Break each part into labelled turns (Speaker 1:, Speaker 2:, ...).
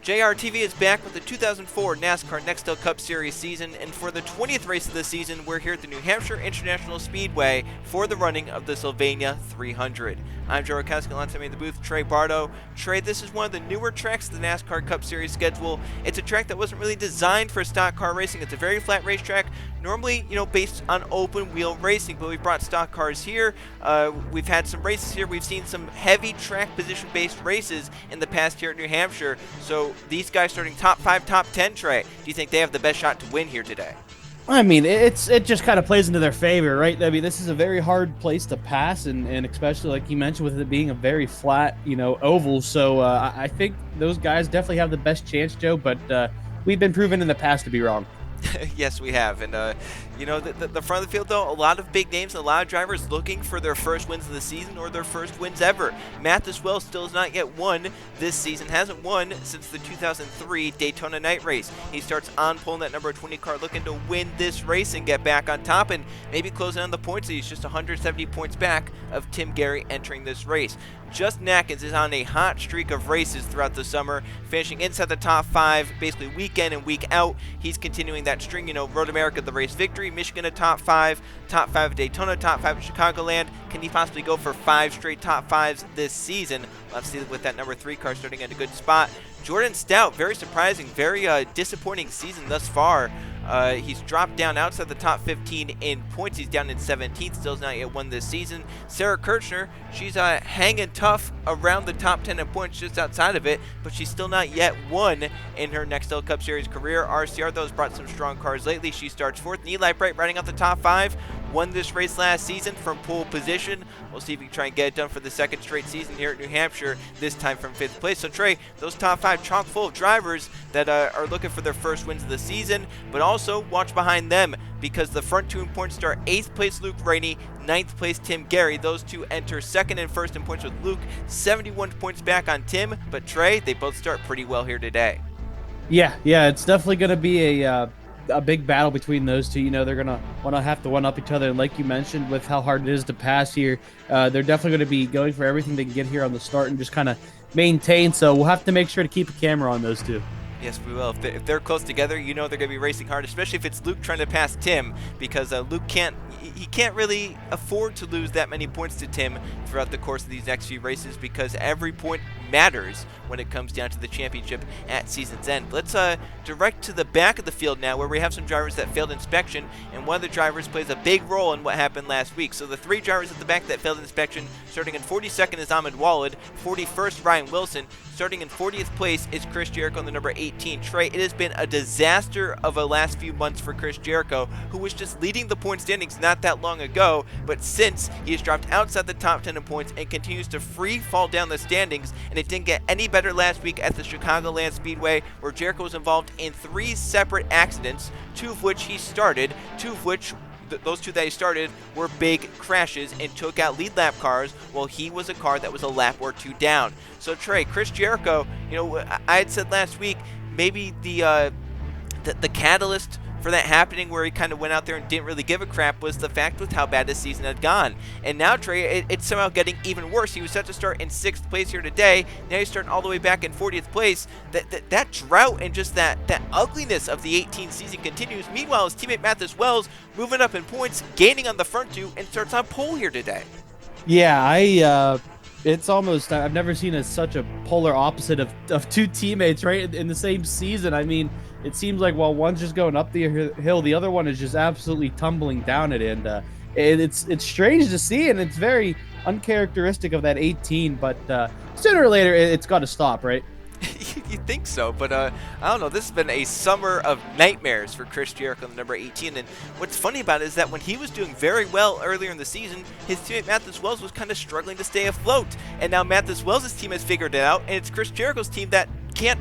Speaker 1: JRTV is back with the 2004 NASCAR Nextel Cup Series season, and for the 20th race of the season, we're here at the New Hampshire International Speedway for the running of the Sylvania 300. I'm Joe Rakowski, alongside me in the booth, Trey Bardo. Trey, this is one of the newer tracks of the NASCAR Cup Series schedule. It's a track that wasn't really designed for stock car racing. It's a very flat racetrack, normally, based on open wheel racing, but we've brought stock cars here. We've had some races here. We've seen some heavy track position-based races in the past here at New Hampshire. So these guys starting top 5, top 10, Trey, do you think they have the best shot to win here today?
Speaker 2: I mean, it just kind of plays into their favor, right? I mean, this is a very hard place to pass, and especially like you mentioned with it being a very flat, oval. So I think those guys definitely have the best chance, Joe, but we've been proven in the past to be wrong.
Speaker 1: Yes, we have. And, the front of the field, though, a lot of big names, a lot of drivers looking for their first wins of the season or their first wins ever. Mathis Wells still has not yet won this season, hasn't won since the 2003 Daytona night race. He starts on pole in that number 20 car, looking to win this race and get back on top and maybe closing on the points. He's just 170 points back of Tim Gary entering this race. Justin Atkins is on a hot streak of races throughout the summer, finishing inside the top 5, basically week in and week out. He's continuing that string, Road America, the race victory, Michigan a top 5 at Daytona, top 5 at Chicagoland. Can he possibly go for 5 straight top 5s this season? Let's see with that number 3 car starting at a good spot. Jordan Stout, very surprising, very disappointing season thus far. He's dropped down outside the top 15 in points. He's down in 17th, still has not yet won this season. Sarah Kirchner, she's hanging tough around the top 10 in points, just outside of it, but she's still not yet won in her Nextel Cup Series career. RCR, though, has brought some strong cars lately. She starts 4th. And Eli Bright riding out the top 5. Won this race last season from pole position. We'll see if we can try and get it done for the second straight season here at New Hampshire, this time from 5th place. So, Trey, those top 5 chock full of drivers that are looking for their first wins of the season, but also watch behind them because the front 2 in points start 8th place Luke Rainey, 9th place Tim Gary. Those two enter 2nd and 1st in points with Luke 71 points back on Tim, but Trey, they both start pretty well here today. Yeah,
Speaker 2: it's definitely going to be a big battle between those two. They're going to have to one-up each other. And like you mentioned, with how hard it is to pass here, they're definitely going to be going for everything they can get here on the start and just kind of maintain. So we'll have to make sure to keep a camera on those two.
Speaker 1: Yes, we will. If they're close together, they're going to be racing hard, especially if it's Luke trying to pass Tim, because Luke can't really afford to lose that many points to Tim throughout the course of these next few races, because every point matters when it comes down to the championship at season's end. Let's direct to the back of the field now, where we have some drivers that failed inspection, and one of the drivers plays a big role in what happened last week. So the 3 drivers at the back that failed inspection, starting in 42nd is Ahmed Walid, 41st Ryan Wilson, starting in 40th place is Chris Jericho in the number 18. Trey, it has been a disaster of a last few months for Chris Jericho, who was just leading the point standings not that long ago, but since he has dropped outside the top 10 in points and continues to free fall down the standings, and it didn't get any better last week at the Chicagoland Speedway, where Jericho was involved in 3 separate accidents, 2 of which he started, 2 of which those 2 that he started were big crashes and took out lead lap cars, while he was a car that was a lap or 2 down. So Trey, Chris Jericho, I had said last week maybe the catalyst for that happening, where he kind of went out there and didn't really give a crap, was the fact with how bad this season had gone. And now, Trey, it's somehow getting even worse. He was set to start in 6th place here today. Now he's starting all the way back in 40th place. That drought and just that ugliness of the 18 season continues. Meanwhile, his teammate Mathis Wells moving up in points, gaining on the front 2, and starts on pole here today.
Speaker 2: Yeah, it's almost, I've never seen such a polar opposite of 2 teammates, right, in the same season. I mean, it seems like while one's just going up the hill, the other one is just absolutely tumbling down it. And it's strange to see, and it's very uncharacteristic of that 18. But sooner or later, it's got to stop, right?
Speaker 1: You think so, but I don't know. This has been a summer of nightmares for Chris Jericho, the number 18. And what's funny about it is that when he was doing very well earlier in the season, his teammate Mathis Wells was kind of struggling to stay afloat. And now Mathis Wells' team has figured it out, and it's Chris Jericho's team that can't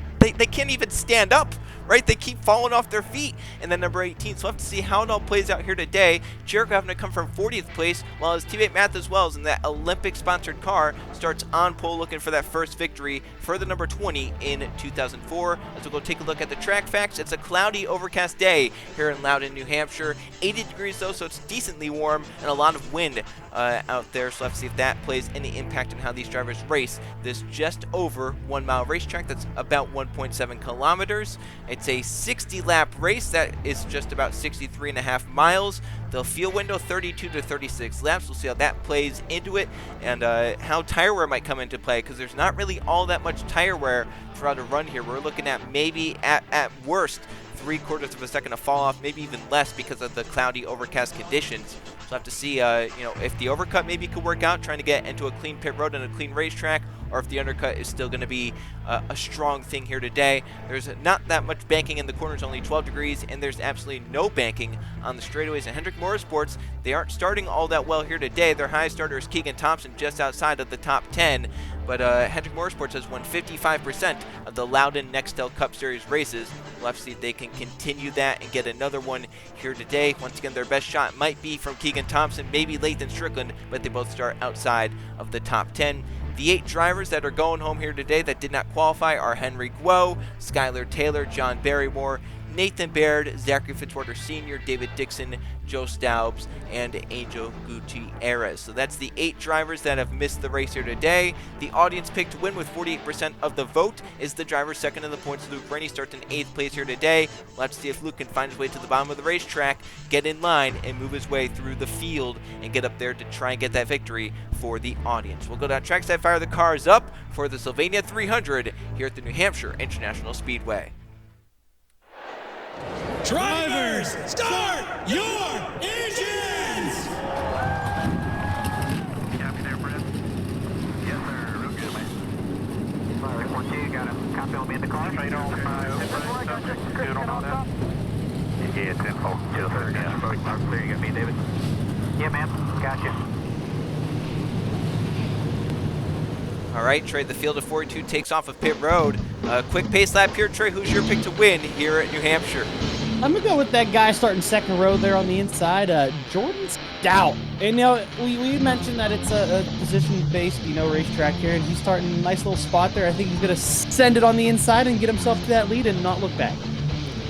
Speaker 1: even stand up right? They keep falling off their feet. And then number 18, so we'll have to see how it all plays out here today. Jericho having to come from 40th place, while his teammate Matt as well is in that Olympic-sponsored car, starts on pole looking for that first victory for the number 20 in 2004. As we'll go take a look at the track facts, it's a cloudy, overcast day here in Loudon, New Hampshire. 80 degrees though, so it's decently warm, and a lot of wind out there, so we'll have to see if that plays any impact on how these drivers race this just over 1 mile racetrack. That's about 1.7 kilometers. It's a 60 lap race that is just about 63.5 miles. The field window 32 to 36 laps. We'll see how that plays into it, and how tire wear might come into play, because there's not really all that much tire wear throughout a run here. We're looking at maybe at worst 3/4 of a second to fall off, maybe even less because of the cloudy, overcast conditions. So we'll have to see, if the overcut maybe could work out, trying to get into a clean pit road and a clean racetrack, or if the undercut is still going to be a strong thing here today. There's not that much banking in the corners, only 12 degrees, and there's absolutely no banking on the straightaways. And Hendrick Motorsports, they aren't starting all that well here today. Their highest starter is Keegan Thompson, just outside of the top 10. But Hendrick Motorsports has won 55% of the Loudon Nextel Cup Series races. We'll have to see if they can continue that and get another one here today. Once again, their best shot might be from Keegan Thompson, maybe Lathan Strickland, but they both start outside of the top 10. The 8 drivers that are going home here today that did not qualify are Henry Guo, Skylar Taylor, John Barrymore, Nathan Baird, Zachary Fitzwater Sr., David Dixon, Joe Staubs, and Angel Gutierrez. So that's the 8 drivers that have missed the race here today. The audience pick to win with 48% of the vote is the driver second in the points. Luke Rainey starts in 8th place here today. We'll have to see if Luke can find his way to the bottom of the racetrack, get in line, and move his way through the field and get up there to try and get that victory for the audience. We'll go down trackside, fire the cars up for the Sylvania 300 here at the New Hampshire International Speedway.
Speaker 3: Drivers, start your engines!
Speaker 4: Copy there, Brett. Yes, sir. Real good, man. Sorry, 42, got a copy on me in the car. Right on. Good on all that. Yeah, it's info. Chill, sir. Yeah, there you got me, David. Yeah, ma'am. Gotcha.
Speaker 1: All right, Trey, the field of 42 takes off of pit road. Quick pace lap here, Trey. Who's your pick to win here at New Hampshire?
Speaker 2: I'm going to go with that guy starting second row there on the inside, Jordan Stout. And, we mentioned that it's a position-based, racetrack here, and he's starting a nice little spot there. I think he's going to send it on the inside and get himself to that lead and not look back.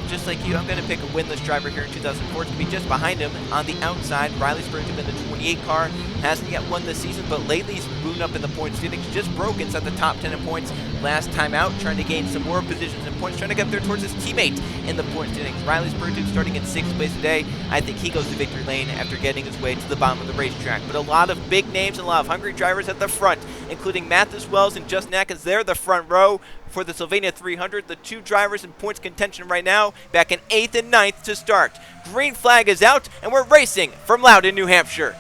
Speaker 1: Just like you, I'm going to pick a winless driver here in 2004. It's going to be just behind him on the outside. Riley Spurgeon in the 28 car. Hasn't yet won this season, but lately he's moving up in the points standings. Just broke inside the top 10 in points last time out, trying to gain some more positions in points, trying to get there towards his teammate in the points standings. Riley Spurgeon starting in 6th place today. I think he goes to victory lane after getting his way to the bottom of the racetrack. But a lot of big names and a lot of hungry drivers at the front, including Mathis Wells and Justin Atkins. They're the front row for the Sylvania 300. The 2 drivers in points contention right now, back in 8th and 9th to start. Green flag is out, and we're racing from Loudon, New Hampshire.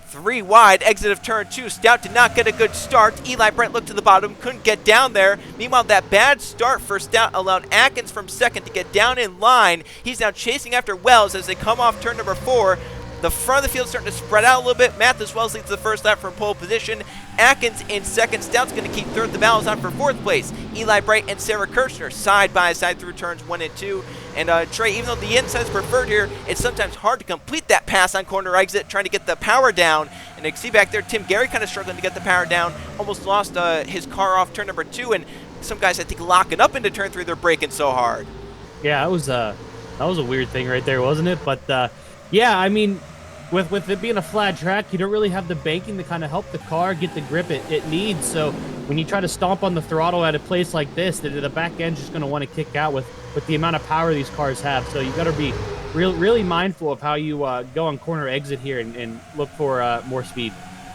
Speaker 1: Three wide, exit of turn 2. Stout did not get a good start. Eli Brent looked to the bottom, couldn't get down there. Meanwhile, that bad start for Stout allowed Atkins from second to get down in line. He's now chasing after Wells as they come off turn number 4. The front of the field starting to spread out a little bit. Mathis Wells leads the first lap from pole position. Atkins in second. Stout's going to keep third. The battle's on for 4th place. Eli Bright and Sarah Kirchner side by side through turns 1 and 2. And Trey, even though the inside is preferred here, it's sometimes hard to complete that pass on corner exit, trying to get the power down. And you can see back there, Tim Gary kind of struggling to get the power down. Almost lost his car off turn number 2. And some guys, I think, locking up into turn 3, they're braking so hard.
Speaker 2: Yeah, that was a weird thing right there, wasn't it? But, yeah, I mean, with it being a flat track, you don't really have the banking to kind of help the car get the grip it needs. So when you try to stomp on the throttle at a place like this, the back end's just going to want to kick out with the amount of power these cars have. So you got to be really mindful of how you go on corner exit here and look for more speed.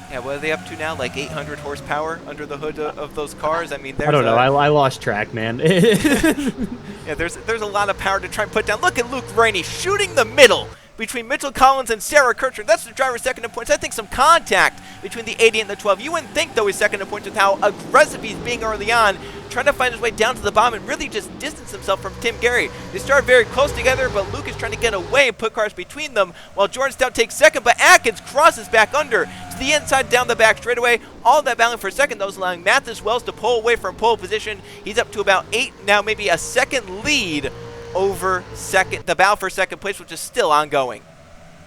Speaker 1: Yeah, what are they up to now? Like 800 horsepower under the hood of those cars? I mean, there's
Speaker 2: I don't know. I lost track, man.
Speaker 1: Yeah, there's a lot of power to try and put down. Look at Luke Rainey shooting the middle between Mitchell Collins and Sarah Kirchner. That's the driver's second in points. I think some contact between the 80 and the 12. You wouldn't think, though, he's second in points with how aggressive he's being early on, trying to find his way down to the bottom and really just distance himself from Tim Gary. They started very close together, but Luke is trying to get away and put cars between them while Jordan Stout takes second, but Atkins crosses back under to the inside down the back straightaway. All that battling for second, though, is allowing Mathis Wells to pull away from pole position. He's up to about 8 now, maybe a second lead over the battle for second place, which is still ongoing.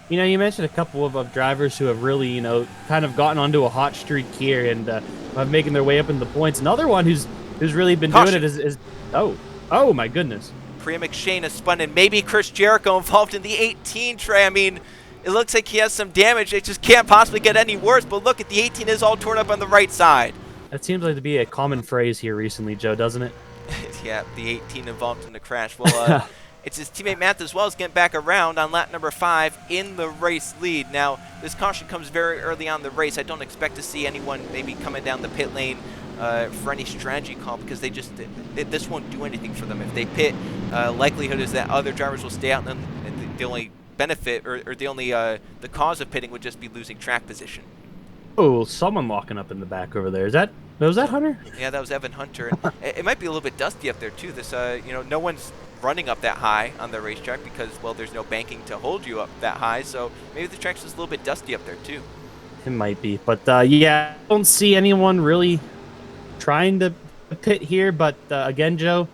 Speaker 2: You know, you mentioned a couple of drivers who have really, you know, kind of gotten onto a hot streak here and making their way up in the points. Another one who's really been doing it is oh my goodness.
Speaker 1: Priya McShane has spun in. Maybe Chris Jericho involved in the 18 tray. I mean, it looks like he has some damage. It just can't possibly get any worse. But look, at the 18 is all torn up on the right side.
Speaker 2: That seems like to be a common phrase here recently, Joe, doesn't it?
Speaker 1: Yeah, the 18 involved in the crash. Well, it's his teammate Matt as well as getting back around on lap number 5 in the race lead. Now, this caution comes very early on the race. I don't expect to see anyone maybe coming down the pit lane for any strategy call because this won't do anything for them. If they pit, likelihood is that other drivers will stay out, and then the only benefit or the cause of pitting would just be losing track position.
Speaker 2: Oh, someone locking up in the back over there. Was that Hunter?
Speaker 1: Yeah, that was Evan Hunter. And it might be a little bit dusty up there too. This, no one's running up that high on the racetrack because, well, there's no banking to hold you up that high. So maybe the track's just a little bit dusty up there too.
Speaker 2: It might be, but yeah, I don't see anyone really trying to pit here. But again, Joe,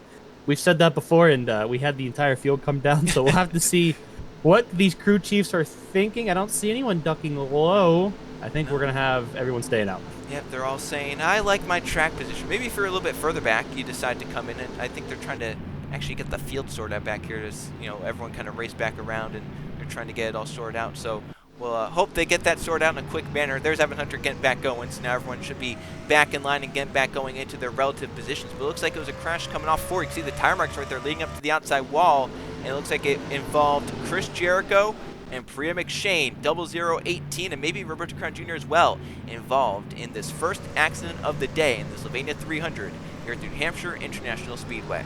Speaker 2: we've said that before, and we had the entire field come down. So we'll have to see what these crew chiefs are thinking. I don't see anyone ducking low. I think we're going to have everyone staying out.
Speaker 1: Yep, they're all saying, I like my track position. Maybe if you're a little bit further back, you decide to come in, and I think they're trying to actually get the field sorted out back here as, everyone kind of race back around, and they're trying to get it all sorted out. So we'll hope they get that sorted out in a quick manner. There's Evan Hunter getting back going, so now everyone should be back in line and getting back going into their relative positions. But it looks like it was a crash coming off 4. You can see the tire marks right there leading up to the outside wall, and it looks like it involved Chris Jericho and Priya McShane, 0018, and maybe Roberto Crown Jr. as well, involved in this first accident of the day in the Sylvania 300 here at the New Hampshire International Speedway.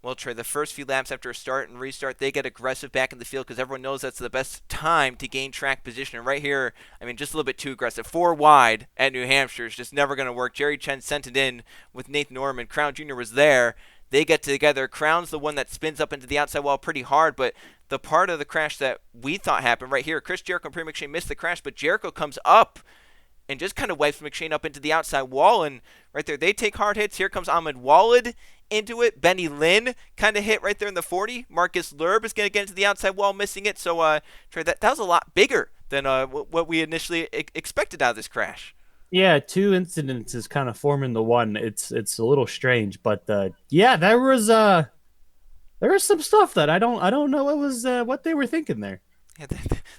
Speaker 1: Well, Trey, the first few laps after a start and restart, they get aggressive back in the field because everyone knows that's the best time to gain track position. And right here, I mean, just a little bit too aggressive. 4 wide at New Hampshire is just never going to work. Jerry Chen sent it in with Nathan Norman. Crown Jr. was there. They get together. Crown's the one that spins up into the outside wall pretty hard, but the part of the crash that we thought happened right here, Chris Jericho and Priya McShane missed the crash, but Jericho comes up and just kind of wipes McShane up into the outside wall, and right there they take hard hits. Here comes Ahmed Walid into it. Benny Lynn kind of hit right there in the 40. Marcus Lerb is going to get into the outside wall, missing it. So, Trey, that was a lot bigger than what we initially expected out of this crash.
Speaker 2: Yeah, 2 incidents is kind of forming the one. It's a little strange, but yeah, there was some stuff that I don't know what they were thinking there.
Speaker 1: Yeah,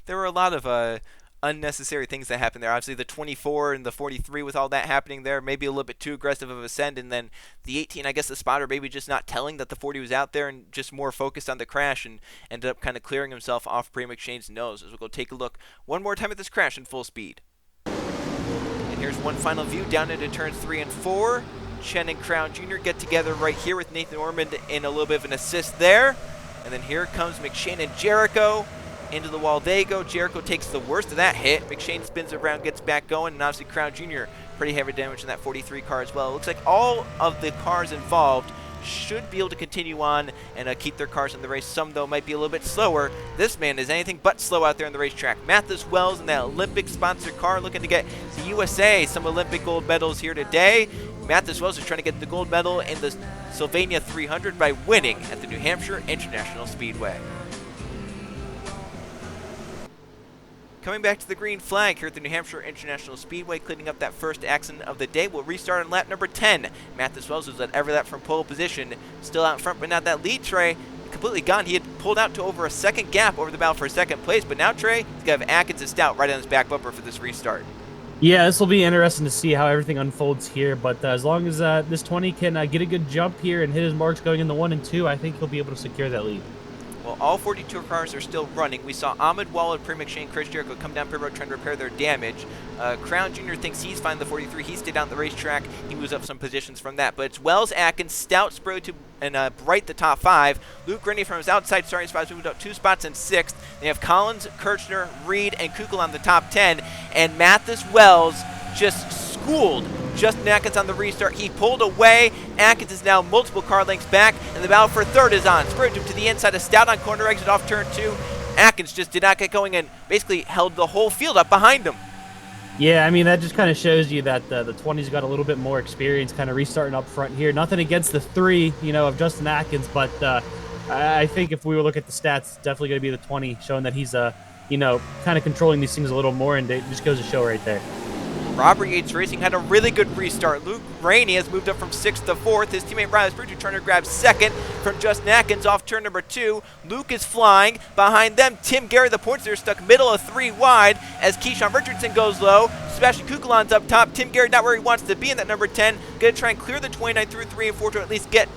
Speaker 1: there were a lot of unnecessary things that happened there. Obviously, the 24 and the 43 with all that happening there, maybe a little bit too aggressive of a send, and then the 18, I guess the spotter maybe just not telling that the 40 was out there and just more focused on the crash and ended up kind of clearing himself off Priya McShane's nose. As we'll go take a look one more time at this crash in full speed. Here's one final view down into turns 3 and 4. Chen and Crown Jr. get together right here with Nathan Ormond in a little bit of an assist there. And then here comes McShane and Jericho. Into the wall they go. Jericho takes the worst of that hit. McShane spins around, gets back going, and obviously Crown Jr. pretty heavy damage in that 43 car as well. It looks like all of the cars involved should be able to continue on and keep their cars in the race. Some, though, might be a little bit slower. This man is anything but slow out there on the racetrack. Mathis Wells in that Olympic-sponsored car looking to get the USA some Olympic gold medals here today. Mathis Wells is trying to get the gold medal in the Sylvania 300 by winning at the New Hampshire International Speedway. Coming back to the green flag here at the New Hampshire International Speedway, cleaning up that first accident of the day. We'll restart on lap number 10. Mathis Wells was at every lap from pole position, still out in front, but now that lead, Trey, completely gone. He had pulled out to over a second gap over the battle for second place, but now, Trey, he's got to have Atkins and Stout right on his back bumper for this restart.
Speaker 2: Yeah, this will be interesting to see how everything unfolds here, but as long as this 20 can get a good jump here and hit his marks going in the 1 and 2, I think he'll be able to secure that lead.
Speaker 1: Well, all 42 cars are still running. We saw Ahmed Walid, Priya McShane, Chris Jericho come down pit road trying to repair their damage. Crown Jr. thinks he's fine the 43. He stayed down the racetrack. He moves up some positions from that. But it's Wells, Atkins, Stout, Sprout, and Bright the top 5. Luke Rennie from his outside starting spots moved up 2 spots in 6th. They have Collins, Kirchner, Reed, and Kukul on the top 10. And Mathis Wells just schooled Justin Atkins on the restart. He pulled away. Atkins is now multiple car lengths back, and the battle for third is on. Spirit Tube to the inside of Stout on corner exit off turn 2. Atkins just did not get going and basically held the whole field up behind him.
Speaker 2: Yeah, I mean, that just kind of shows you that the 20's got a little bit more experience kind of restarting up front here. Nothing against the 3, of Justin Atkins, but I think if we were looking at the stats, it's definitely going to be the 20, showing that he's, kind of controlling these things a little more, and it just goes to show right there.
Speaker 1: Robert Yates Racing had a really good restart. Luke Rainey has moved up from 6th to 4th. His teammate Riley Spurgeon trying to grab 2nd from Justin Atkins off turn number 2. Luke is flying. Behind them, Tim Gary, the points are stuck middle of 3 wide as Keyshawn Richardson goes low. Sebastian Kukulon's up top. Tim Gary not where he wants to be in that number 10. Going to try and clear the 29 through 3 and 4 to at least get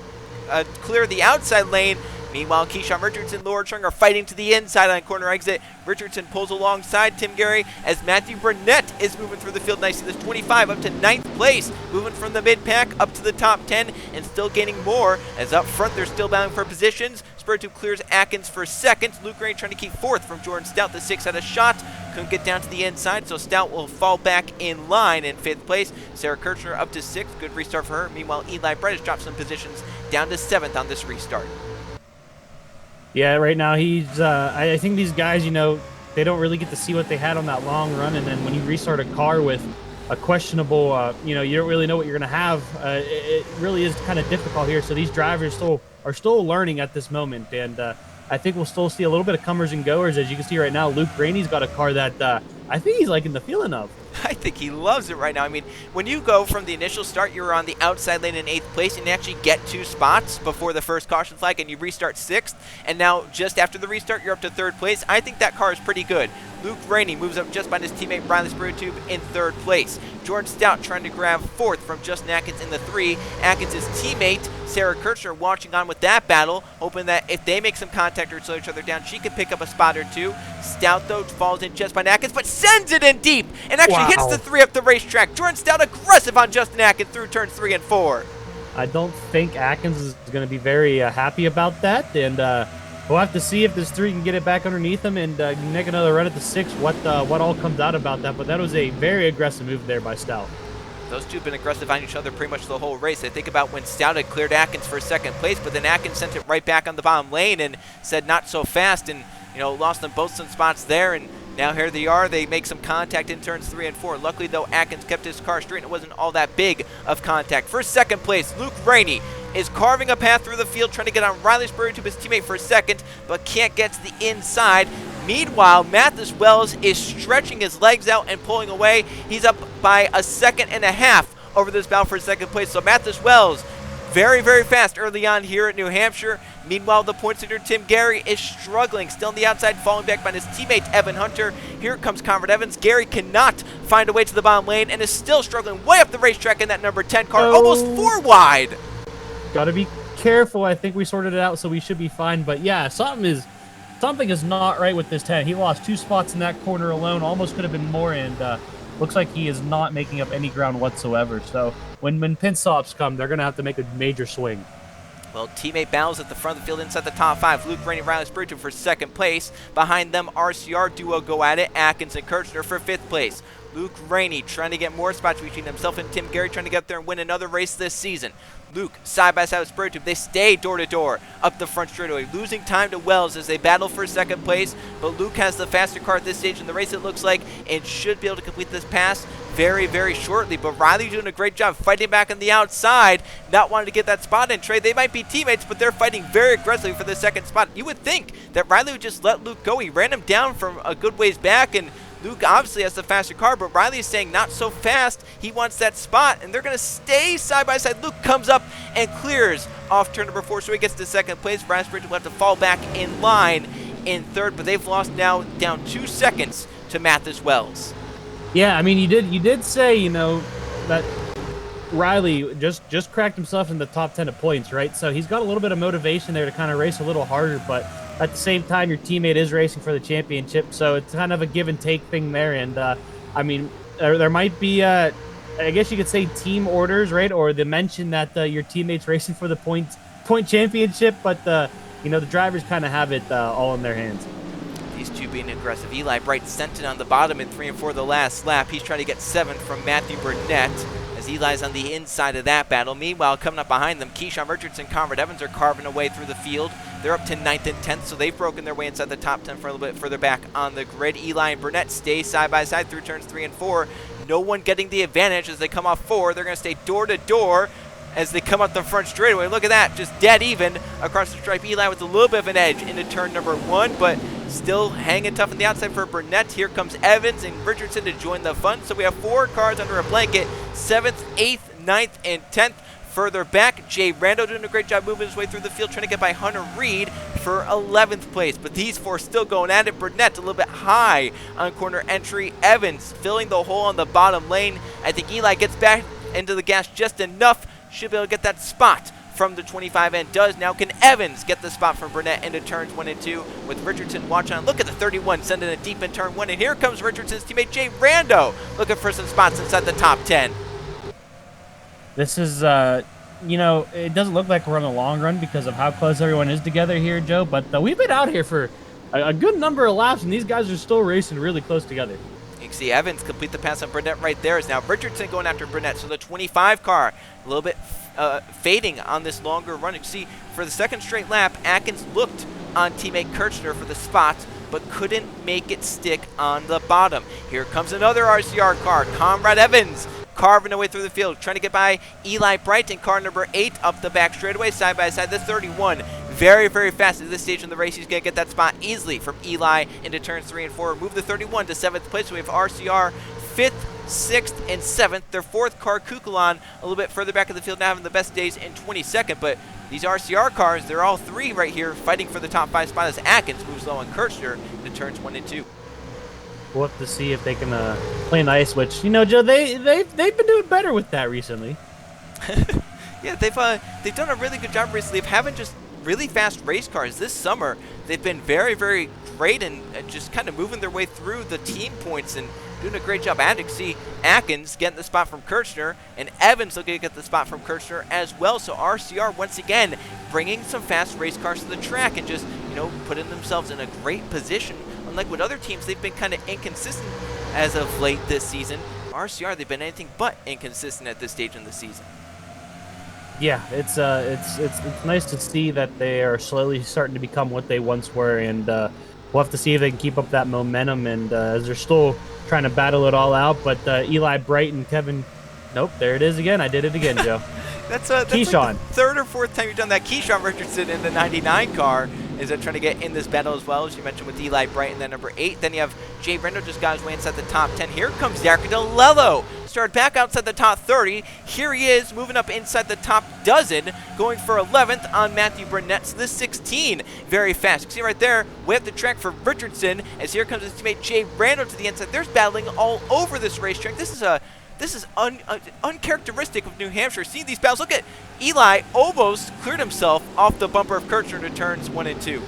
Speaker 1: clear the outside lane. Meanwhile, Keyshawn Richardson, Laura Chung are fighting to the inside on corner exit. Richardson pulls alongside Tim Gary as Matthew Burnett is moving through the field nicely. This 25 up to 9th place, moving from the mid-pack up to the top 10 and still gaining more as up front they're still battling for positions. Spirit Tube clears Atkins for 2nd. Luke Rain trying to keep 4th from Jordan Stout. The 6 had a shot. Couldn't get down to the inside, so Stout will fall back in line in 5th place. Sarah Kirchner up to 6th. Good restart for her. Meanwhile, Eli Brett has dropped some positions down to 7th on this restart.
Speaker 2: Yeah, right now he's, I think these guys, they don't really get to see what they had on that long run. And then when you restart a car with a questionable, you don't really know what you're going to have. It really is kind of difficult here. So these drivers are still learning at this moment. And I think we'll still see a little bit of comers and goers. As you can see right now, Luke Rainey's got a car that I think he's liking the feeling of.
Speaker 1: I think he loves it right now. I mean, when you go from the initial start, you're on the outside lane in 8th place, and you actually get 2 spots before the first caution flag, and you restart 6th, and now just after the restart, you're up to 3rd place. I think that car is pretty good. Luke Rainey moves up just behind his teammate Riley Spirit Tube in 3rd place. Jordan Stout trying to grab 4th from Justin Atkins in the 3. Atkins' teammate Sarah Kirchner watching on with that battle, hoping that if they make some contact or slow each other down, she can pick up a spot or 2. Stout, though, falls in just behind Atkins, but sends it in deep and actually hits the 3 up the racetrack. Jordan Stout aggressive on Justin Atkins through turns 3 and 4.
Speaker 2: I don't think Atkins is going to be very happy about that, and we'll have to see if this 3 can get it back underneath him and make another run at the 6, what all comes out about that. But that was a very aggressive move there by Stout.
Speaker 1: Those two have been aggressive on each other pretty much the whole race. I think about when Stout had cleared Atkins for 2nd place, but then Atkins sent it right back on the bottom lane and said not so fast, and lost them both some spots there. And now here they are. They make some contact in turns 3 and 4. Luckily, though, Atkins kept his car straight and it wasn't all that big of contact. For 2nd place, Luke Rainey is carving a path through the field, trying to get on Riley Spurgeon to his teammate for 2nd, but can't get to the inside. Meanwhile, Mathis Wells is stretching his legs out and pulling away. He's up by a 2.5 seconds over this battle for 2nd place. So Mathis Wells, very, very fast early on here at New Hampshire. Meanwhile, the points leader, Tim Gary, is struggling. Still on the outside, falling back by his teammate, Evan Hunter. Here comes Conrad Evans. Gary cannot find a way to the bottom lane and is still struggling way up the racetrack in that number 10 car, almost 4 wide.
Speaker 2: Got to be careful. I think we sorted it out, so we should be fine. But yeah, something is not right with this 10. He lost 2 spots in that corner alone. Almost could have been more, and looks like he is not making up any ground whatsoever. So when pin stops come, they're going to have to make a major swing.
Speaker 1: Well, teammate battles at the front of the field inside the top 5. Luke Rainey, Riley Spirit Tube for 2nd place. Behind them, RCR duo go at it. Atkins and Kirchner for 5th place. Luke Rainey trying to get more spots between himself and Tim Gary, trying to get up there and win another race this season. Luke side by side with Spirit Tube. They stay door to door up the front straightaway, losing time to Wells as they battle for 2nd place. But Luke has the faster car at this stage in the race, it looks like, and should be able to complete this pass very, very shortly. But Riley doing a great job fighting back on the outside, not wanting to get that spot in. Trey, they might be teammates, but they're fighting very aggressively for the 2nd spot. You would think that Riley would just let Luke go. He ran him down from a good ways back, and Luke obviously has the faster car, but Riley is saying not so fast. He wants that spot, and they're going to stay side by side. Luke comes up and clears off turn number 4, so he gets to 2nd place. Riley Spirit will have to fall back in line in 3rd, but they've lost now down 2 seconds to Mathis Wells.
Speaker 2: Yeah, I mean, you did say, that Riley just cracked himself in the top 10 of points, right? So he's got a little bit of motivation there to kind of race a little harder, but at the same time, your teammate is racing for the championship, so it's kind of a give and take thing there. And I mean, there might be, I guess you could say, team orders, right? Or the mention that your teammate's racing for the point championship, but the drivers kind of have it all in their hands.
Speaker 1: These two being aggressive. Eli Bright sent it on the bottom in 3 and 4 the last lap. He's trying to get 7th from Matthew Burnett. as Eli's on the inside of that battle. Meanwhile, coming up behind them, Keyshawn Richardson, Conrad Evans are carving away through the field. They're up to 9th and 10th, so they've broken their way inside the top 10 for a little bit further back on the grid. Eli and Burnett stay side by side through turns 3 and 4. No one getting the advantage as they come off 4. They're going to stay door to door as they come up the front straightaway. Look at that, just dead even across the stripe. Eli with a little bit of an edge into turn number 1, but still hanging tough on the outside for Burnett. Here comes Evans and Richardson to join the fun. So we have 4 cars under a blanket, 7th, 8th, 9th, and 10th. Further back, Jay Rando doing a great job moving his way through the field, trying to get by Hunter Reed for 11th place. But these 4 still going at it. Burnett a little bit high on corner entry. Evans filling the hole on the bottom lane. I think Eli gets back into the gas just enough. Should be able to get that spot from the 25 and does. Now can Evans get the spot from Burnett into turns 1 and 2 with Richardson watching on. Look at the 31 sending it deep in turn 1, and here comes Richardson's teammate Jay Rando looking for some spots inside the top 10.
Speaker 2: This is, you know, it doesn't look like we're on a long run because of how close everyone is together here, Joe, but we've been out here for a good number of laps, and these guys are still racing really close together.
Speaker 1: You can see Evans complete the pass on Burnett right there. Is now Richardson going after Burnett. So the 25 car a little bit fading on this longer run. You can see for the second straight lap, Atkins looked on teammate Kirchner for the spot, but couldn't make it stick on the bottom. Here comes another RCR car. Conrad Evans carving away through the field, trying to get by Eli Brighton, car number 8 up the back straightaway, side by side. The 31, very, very fast at this stage in the race. He's going to get that spot easily from Eli into turns 3 and 4. Move the 31 to 7th place. So we have RCR 5th, 6th, and 7th. Their 4th car, Kukulon, a little bit further back in the field, now having the best days in 22nd. But these RCR cars, they're all 3 right here fighting for the top 5 spot as Atkins moves low on Kirchner into turns 1 and 2.
Speaker 2: We'll have to see if they can play nice, which, you know, Joe, they've been doing better with that recently.
Speaker 1: Yeah, they've done a really good job recently of having just really fast race cars. This summer, they've been very, very great and just kind of moving their way through the team points and doing a great job. And you can see Atkins getting the spot from Kirchner, and Evans looking to get the spot from Kirchner as well. So RCR, once again, bringing some fast race cars to the track and just, you know, putting themselves in a great position. Unlike with other teams, they've been kind of inconsistent as of late this season. RCR, they've been anything but inconsistent at this stage in the season.
Speaker 2: Yeah, it's nice to see that they are slowly starting to become what they once were, and we'll have to see if they can keep up that momentum. And as they're still trying to battle it all out, but Eli Bright and Kevin, nope, there it is again. I did it again, Joe.
Speaker 1: That's
Speaker 2: Keyshawn.
Speaker 1: like the 3rd or 4th time you've done that. Keyshawn Richardson in the 99 car is trying to get in this battle as well, as you mentioned with Eli Bright in that number 8. Then you have Jay Brendo just got his way inside the top 10. Here comes Zachary DeLello. Started back outside the top 30. Here he is moving up inside the top dozen, going for 11th on Matthew Burnett. So this 16 very fast. You can see right there, way up the track for Richardson, as here comes his teammate Jay Brando to the inside. There's battling all over this racetrack. This is uncharacteristic of New Hampshire. Seeing these battles, look at Eli almost cleared himself off the bumper of Kirchner to turns 1 and 2.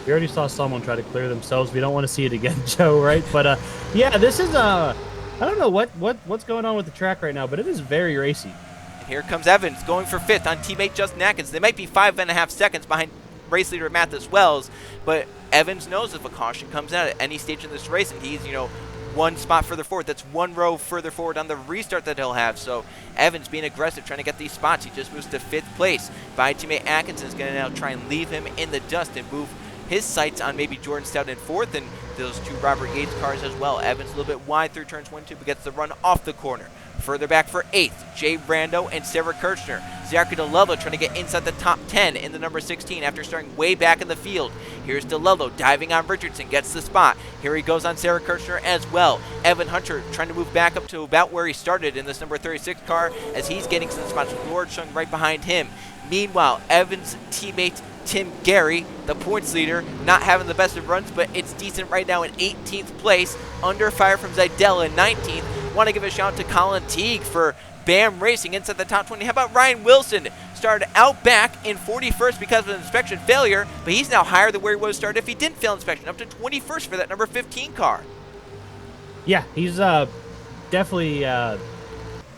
Speaker 2: We already saw someone try to clear themselves. We don't want to see it again, Joe, right? But yeah, this is I don't know what's going on with the track right now, but it is very racy.
Speaker 1: And here comes Evans going for 5th on teammate Justin Atkins. They might be 5.5 seconds behind race leader Mathis Wells, but Evans knows if a caution comes out at any stage in this race, and he's, you know, 1 spot further forward. That's 1 row further forward on the restart that he'll have. So Evans being aggressive, trying to get these spots. He just moves to 5th place. By teammate Atkinson is going to now try and leave him in the dust and move his sights on maybe Jordan Stout in 4th and those 2 Robert Yates cars as well. Evans a little bit wide through turns 1 and 2, but gets the run off the corner. Further back for 8th, Jay Brando and Sarah Kirchner. Zachary DeLello trying to get inside the top 10 in the number 16 after starting way back in the field. Here's DeLello diving on Richardson, gets the spot. Here he goes on Sarah Kirchner as well. Evan Hunter trying to move back up to about where he started in this number 36 car as he's getting some spots with Lord Chung right behind him. Meanwhile, Evans' teammate Tim Gary, the points leader, not having the best of runs, but it's decent right now in 18th place. Under fire from Zidell in 19th. Want to give a shout out to Colin Teague for BAM Racing inside the top 20. How about Ryan Wilson? Started out back in 41st because of an inspection failure, but he's now higher than where he would have started if he didn't fail inspection, up to 21st for that number 15 car.
Speaker 2: Yeah, he's definitely, I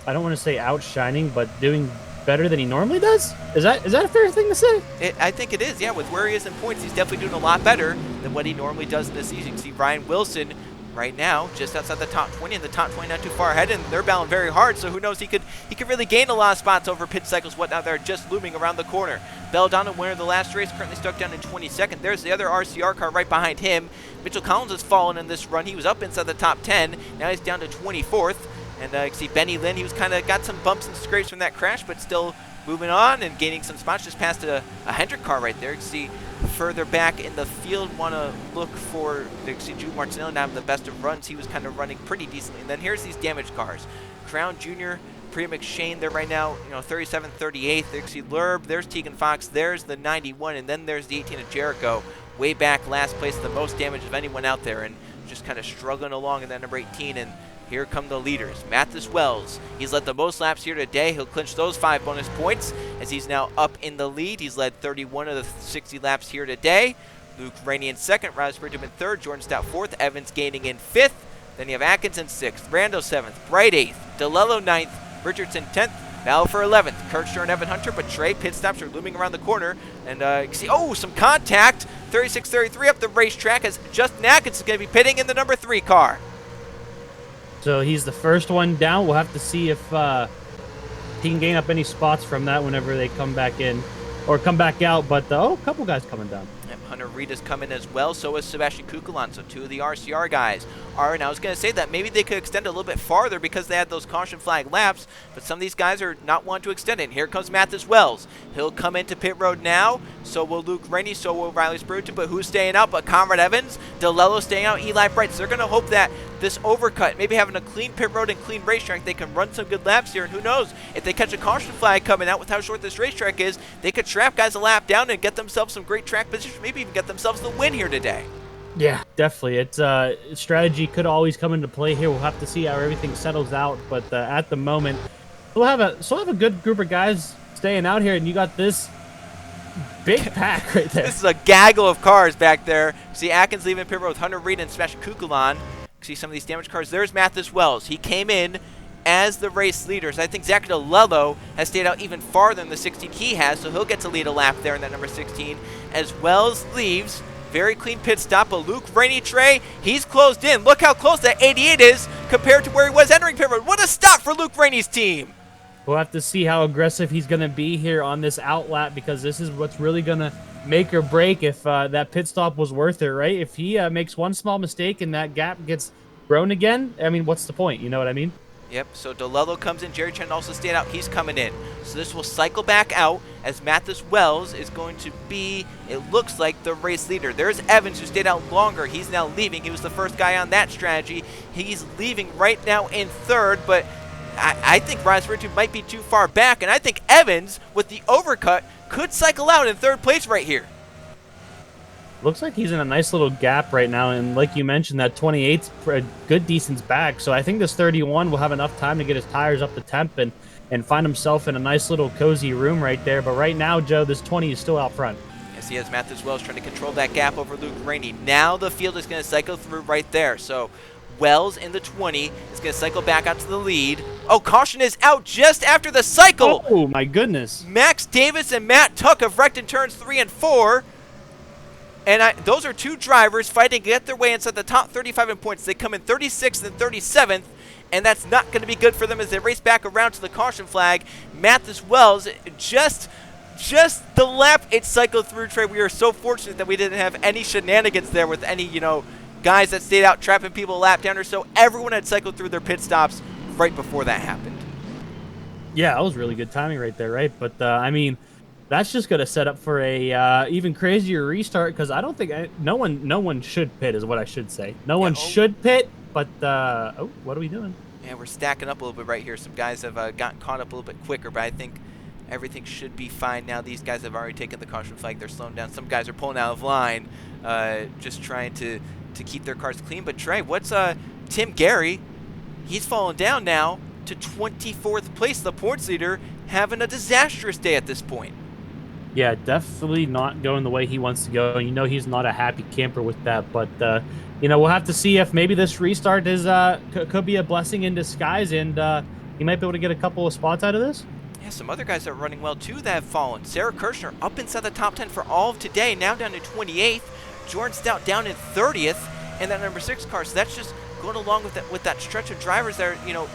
Speaker 2: don't want to say outshining, but doing better than he normally does? Is that a fair thing to say?
Speaker 1: I think it is, yeah. With where he is in points, he's definitely doing a lot better than what he normally does in this season. You can see Ryan Wilson right now just outside the top 20, and the top 20 not too far ahead, and they're battling very hard, so who knows, he could really gain a lot of spots over Pit Cycles whatnot. They're just looming around the corner. Belladonna, winner of the last race, currently stuck down in 22nd. There's the other RCR car right behind him. Mitchell Collins has fallen in this run. He was up inside the top 10. Now he's down to 24th. And you see Benny Lynn, he was kind of got some bumps and scrapes from that crash, but still moving on and gaining some spots. Just past a Hendrick car right there. You can see further back in the field, want to look for, you can see Jude Martinelli not having the best of runs. He was kind of running pretty decently. And then here's these damaged cars. Crown Jr., Priya McShane, they're right now, 37th, 38th. There you see Lerb, there's Tegan Fox, there's the 91, and then there's the 18 of Jericho. Way back, last place, the most damage of anyone out there, and just kind of struggling along in that number 18. And here come the leaders. Mathis Wells, he's led the most laps here today. He'll clinch those 5 bonus points as he's now up in the lead. He's led 31 of the 60 laps here today. Luke Rainey in second, Riley Spurgeon in third, Jordan Stout fourth, Evans gaining in fifth. Then you have Atkins in sixth, Rando seventh, Bright eighth, DeLello ninth, Richardson 10th, Battle for 11th, Kirkshire and Evan Hunter, but Trey pit stops are looming around the corner. And you can see, some contact. 36-33 up the racetrack as Justin Atkins is going to be pitting in the number 3 car.
Speaker 2: So he's the first one down. We'll have to see if he can gain up any spots from that whenever they come back in or come back out. But, a couple guys coming down.
Speaker 1: Yep, Hunter Reed is coming as well. So is Sebastian Kukulan. So 2 of the RCR guys are. And I was going to say that maybe they could extend a little bit farther because they had those caution flag laps. But some of these guys are not wanting to extend it. And here comes Mathis Wells. He'll come into pit road now. So will Luke Rainey. So will Riley Spruton. But who's staying out? But Conrad Evans. DeLello staying out. Eli Bright. So they're going to hope that this overcut, maybe having a clean pit road and clean racetrack, they can run some good laps here. And who knows, if they catch a caution flag coming out with how short this racetrack is, they could trap guys a lap down and get themselves some great track position, maybe even get themselves the win here today.
Speaker 2: Yeah, definitely. It's strategy could always come into play here. We'll have to see how everything settles out. But at the moment, we'll have a good group of guys staying out here, and you got this big pack right there.
Speaker 1: This is a gaggle of cars back there. See Atkins leaving pit road with Hunter Reed and Sebastian Kukulan. See some of these damaged cars. There's Mathis Wells. He came in as the race leaders. I think Zach DeLello has stayed out even farther than the 16 he has, so he'll get to lead a lap there in that number 16. As Wells leaves, very clean pit stop. But Luke Rainey, Trey, he's closed in. Look how close that 88 is compared to where he was entering pit road. What a stop for Luke Rainey's team.
Speaker 2: We'll have to see how aggressive he's going to be here on this out lap, because this is what's really going to make or break if that pit stop was worth it, right? If he makes one small mistake and that gap gets grown again, I mean, what's the point? You know what I mean?
Speaker 1: Yep, so DeLello comes in. Jerry Chen also stayed out. He's coming in. So this will cycle back out as Mathis Wells is going to be, it looks like, the race leader. There's Evans, who stayed out longer. He's now leaving. He was the first guy on that strategy. He's leaving right now in third, but I think Riley Spurgeon might be too far back, and I think Evans, with the overcut, could cycle out in third place right here.
Speaker 2: Looks like he's in a nice little gap right now, and like you mentioned, that 28's a good decent back, so I think this 31 will have enough time to get his tires up to temp and find himself in a nice little cozy room right there. But right now, Joe, this 20 is still out front.
Speaker 1: Yes, he has Mathis Wells trying to control that gap over Luke Rainey. Now the field is going to cycle through right there, so Wells in the 20 is going to cycle back out to the lead. Oh, caution is out just after the cycle.
Speaker 2: Oh, my goodness.
Speaker 1: Max Davis and Matt Tuck have wrecked in turns 3 and 4. And those are 2 drivers fighting to get their way inside the top 35 in points. They come in 36th and 37th, and that's not going to be good for them as they race back around to the caution flag. Mathis Wells, just the lap it cycled through, Trey. We are so fortunate that we didn't have any shenanigans there with any, guys that stayed out trapping people a lap down or so. Everyone had cycled through their pit stops right before that happened.
Speaker 2: Yeah, that was really good timing right there, right? But, I mean, that's just going to set up for a even crazier restart, because I don't think no one should pit is what I should say. No one should pit, but what are we doing?
Speaker 1: Yeah, we're stacking up a little bit right here. Some guys have gotten caught up a little bit quicker, but I think everything should be fine now. These guys have already taken the caution flag. They're slowing down. Some guys are pulling out of line, just trying to keep their cars clean. But Trey, what's Tim Gary? He's fallen down now to 24th place, the points leader, having a disastrous day at this point.
Speaker 2: Yeah, definitely not going the way he wants to go. You know he's not a happy camper with that, but we'll have to see if maybe this restart is could be a blessing in disguise, and he might be able to get a couple of spots out of this.
Speaker 1: Yeah, some other guys are running well too that have fallen. Sarah Kirshner up inside the top 10 for all of today, now down to 28th. Jordan Stout down in 30th, and that number 6 car. So that's just going along with that stretch of drivers that are,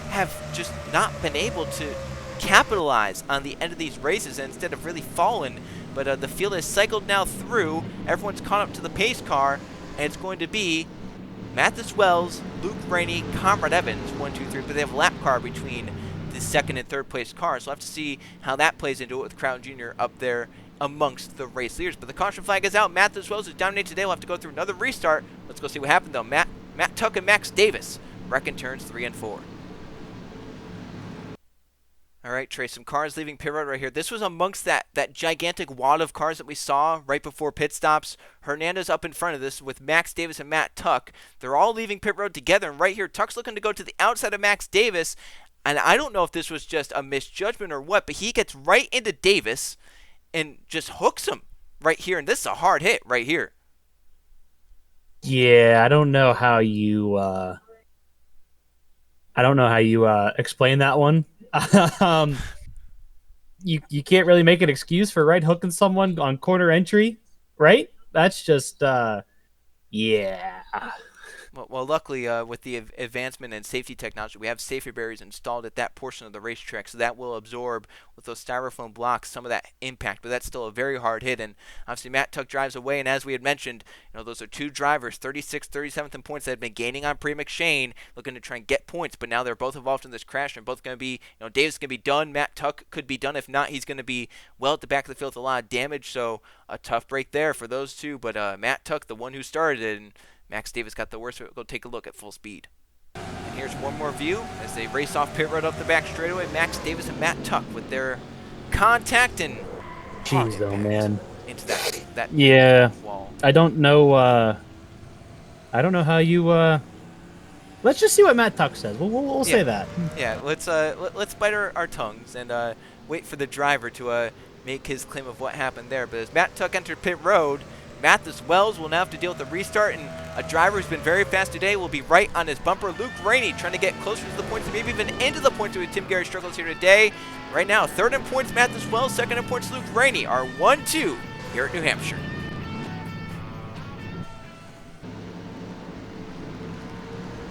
Speaker 1: have just not been able to capitalize on the end of these races and instead have really fallen. But the field has cycled now through. Everyone's caught up to the pace car, and it's going to be Mathis Wells, Luke Rainey, Conrad Evans, 1, 2, 3, but they have a lap car between the second and third place cars. So we'll have to see how that plays into it with Crown Jr. up there amongst the race leaders. But the caution flag is out. Mathis Wells is dominating today. We'll have to go through another restart. Let's go see what happened, though. Matt Tuck and Max Davis wrecking turns 3 and 4. All right, Trey, some cars leaving pit road right here. This was amongst that gigantic wad of cars that we saw right before pit stops. Hernandez up in front of this with Max Davis and Matt Tuck. They're all leaving pit road together, and right here, Tuck's looking to go to the outside of Max Davis, and I don't know if this was just a misjudgment or what, but he gets right into Davis and just hooks him right here, and this is a hard hit right here.
Speaker 2: Yeah, I don't know how you explain that one. You can't really make an excuse for right hooking someone on corner entry, right? That's just yeah.
Speaker 1: Well, luckily, with the advancement in safety technology, we have safety barriers installed at that portion of the racetrack, so that will absorb, with those styrofoam blocks, some of that impact, but that's still a very hard hit, and obviously Matt Tuck drives away, and as we had mentioned, those are two drivers, 36th, 37th in points, that have been gaining on Pre McShane, looking to try and get points, but now they're both involved in this crash, and both going to be, Davis is going to be done, Matt Tuck could be done, if not, he's going to be well at the back of the field with a lot of damage, so a tough break there for those two, but Matt Tuck, the one who started it, and Max Davis got the worst of it. We'll go take a look at full speed. And here's one more view as they race off pit road up the back straightaway. Max Davis and Matt Tuck with their contact and
Speaker 2: jeez, though, man,
Speaker 1: into that
Speaker 2: yeah
Speaker 1: wall.
Speaker 2: I don't know how you let's just see what Matt Tuck says. We'll say that.
Speaker 1: Yeah, let's bite our tongues and wait for the driver to make his claim of what happened there. But as Matt Tuck entered pit road, Mathis Wells will now have to deal with a restart, and a driver who's been very fast today will be right on his bumper. Luke Rainey trying to get closer to the points, maybe even into the points with Tim Gary struggles here today. Right now, third in points, Mathis Wells. Second in points, Luke Rainey. Our 1-2 here at New Hampshire.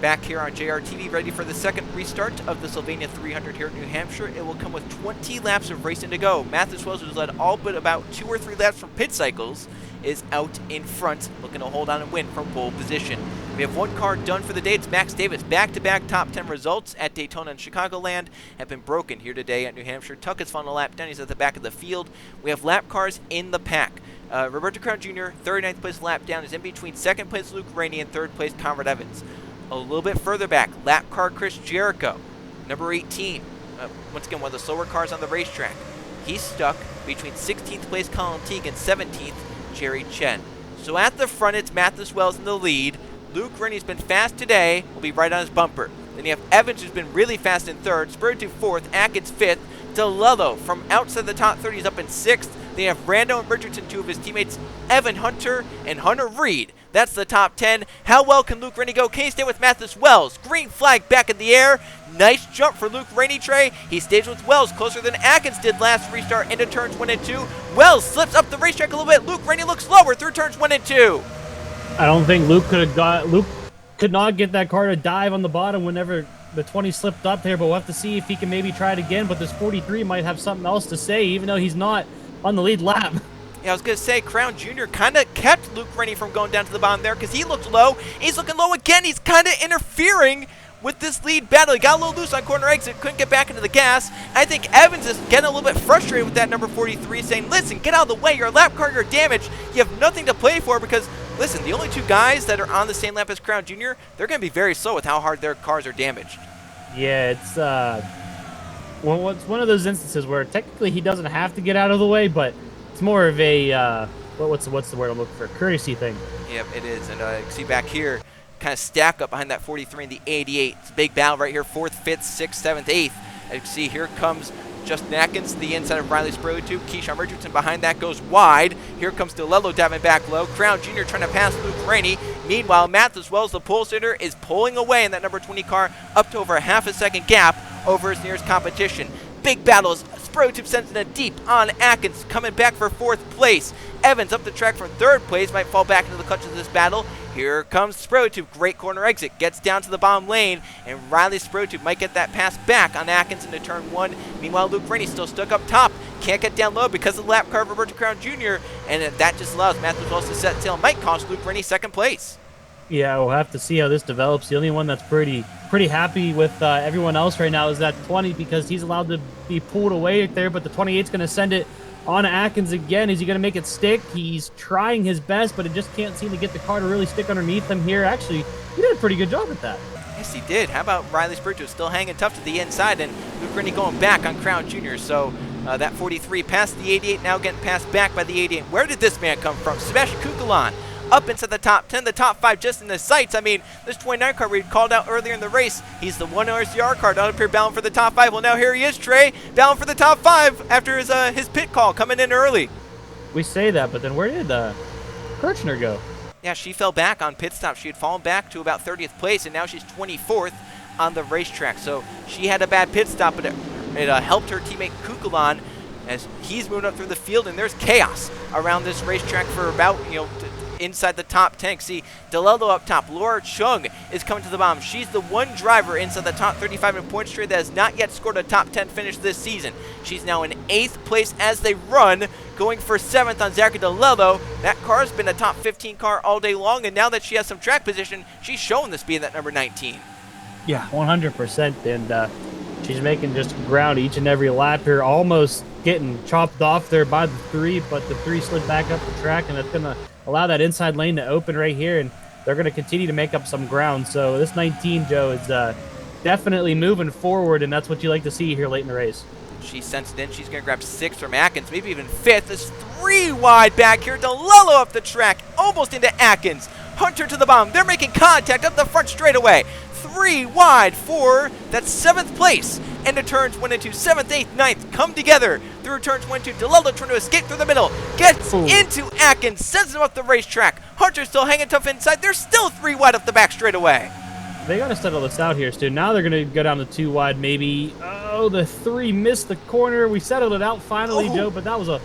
Speaker 1: Back here on JRTV, ready for the second restart of the Sylvania 300 here at New Hampshire. It will come with 20 laps of racing to go. Mathis Wells, who's led all but about 2 or 3 laps from pit cycles, is out in front, looking to hold on and win from pole position. We have one car done for the day. It's Max Davis. Back-to-back top 10 results at Daytona and Chicagoland have been broken here today at New Hampshire. Tuck has found a lap down. He's at the back of the field. We have lap cars in the pack. Roberto Crown Jr., 39th place lap down, is in between second place Luke Rainey and third place Conrad Evans. A little bit further back, lap car Chris Jericho, number 18. Once again, one of the slower cars on the racetrack. He's stuck between 16th place Colin Teague and 17th Jerry Chen. So at the front, it's Mathis Wells in the lead. Luke Rainey's been fast today, will be right on his bumper. Then you have Evans, who's been really fast in third, Spurred to fourth, Atkins fifth, DeLello from outside the top 30 is up in sixth. Then you have Rando and Richardson, two of his teammates, Evan Hunter and Hunter Reed. That's the top 10. How well can Luke Rainey go? Can he stay with Mathis Wells? Green flag back in the air. Nice jump for Luke Rainey, Trey. He stays with Wells closer than Atkins did last restart into turns 1 and 2. Wells slips up the racetrack a little bit. Luke Rainey looks slower through turns 1 and 2.
Speaker 2: I don't think Luke could not get that car to dive on the bottom whenever the 20 slipped up there, but we'll have to see if he can maybe try it again. But this 43 might have something else to say, even though he's not on the lead lap.
Speaker 1: Yeah, I was going to say, Crown Jr. kind of kept Luke Rainey from going down to the bottom there because he looked low. He's looking low again. He's kind of interfering with this lead battle. He got a little loose on corner exit, couldn't get back into the gas. I think Evans is getting a little bit frustrated with that number 43, saying, listen, get out of the way. You're a lap car, you're damaged. You have nothing to play for because, listen, the only two guys that are on the same lap as Crown Jr., they're going to be very slow with how hard their cars are damaged.
Speaker 2: Yeah, it's one of those instances where technically he doesn't have to get out of the way, but it's more of a what's the word I'm looking for? Courtesy thing. Yep,
Speaker 1: it is. And you can see back here, kind of stack up behind that 43 and the 88. It's a big battle right here, 4th, 5th, 6th, 7th, 8th. As you can see, here comes Justin Atkins to the inside of Riley Spurley too. Keyshawn Richardson behind that goes wide. Here comes DeLello diving back low. Crown Jr. trying to pass Luke Rainey. Meanwhile, Mathis Wells, the pole sitter, is pulling away in that number 20 car up to over a half a second gap over his nearest competition. Big battles. Spurley tube sends it deep on Atkins, coming back for 4th place. Evans up the track from 3rd place, might fall back into the clutch of this battle. Here comes Sprotube, great corner exit, gets down to the bottom lane, and Riley Sprotube might get that pass back on Atkins into turn 1. Meanwhile, Luke Rainey still stuck up top, can't get down low because of the lap car of Roberto Crown Jr., and that just allows Matthews Wells to set sail, might cost Luke Rainey second place.
Speaker 2: Yeah, we'll have to see how this develops. The only one that's pretty happy with everyone else right now is that 20, because he's allowed to be pulled away there, but the 28's going to send it on Atkins again. Is he going to make it stick? He's trying his best, but it just can't seem to get the car to really stick underneath him here. Actually, he did a pretty good job at that.
Speaker 1: Yes, he did. How about Riley Sprotube still hanging tough to the inside, and Luke Rainey going back on Crown Jr., so that 43 past the 88, now getting passed back by the 88. Where did this man come from? Sebastian Kukulan up into the top 10, the top 5 just in the sights. I mean, this 29 car we called out earlier in the race, he's the 1 RCR car down up here battling for the top 5. Well, now here he is, Trey, battling for the top 5 after his pit call coming in early.
Speaker 2: We say that, but then where did Kirchner go?
Speaker 1: Yeah, she fell back on pit stop. She had fallen back to about 30th place, and now she's 24th on the racetrack. So she had a bad pit stop, but it helped her teammate Kukulan as he's moving up through the field, and there's chaos around this racetrack for about, inside the top 10. See, DeLello up top. Laura Chung is coming to the bottom. She's the one driver inside the top 35 in points trade that has not yet scored a top 10 finish this season. She's now in 8th place as they run, going for 7th on Zachary DeLello. That car has been a top 15 car all day long, and now that she has some track position, she's showing the speed of that number 19.
Speaker 2: Yeah, 100%, and she's making just ground each and every lap here, almost getting chopped off there by the 3, but the 3 slid back up the track, and that's going to allow that inside lane to open right here, and they're going to continue to make up some ground. So this 19, Joe, is definitely moving forward, and that's what you like to see here late in the race.
Speaker 1: She sensed it in. She's going to grab 6th from Atkins, maybe even 5th. There's 3 wide back here. DeLello up the track, almost into Atkins. Hunter to the bottom. They're making contact up the front straightaway. 3 wide for that 7th place. Into turns 1 and 2, 7th, 8th, 9th come together through turns 1 and 2. DeLello trying to escape through the middle, gets into Atkins, sends him up the racetrack. Hunter still hanging tough inside. They're still 3 wide up the back straightaway.
Speaker 2: They got to settle this out here, Stu. Now they're going to go down to 2 wide maybe. Oh, the 3 missed the corner. We settled it out finally, Joe, but that was a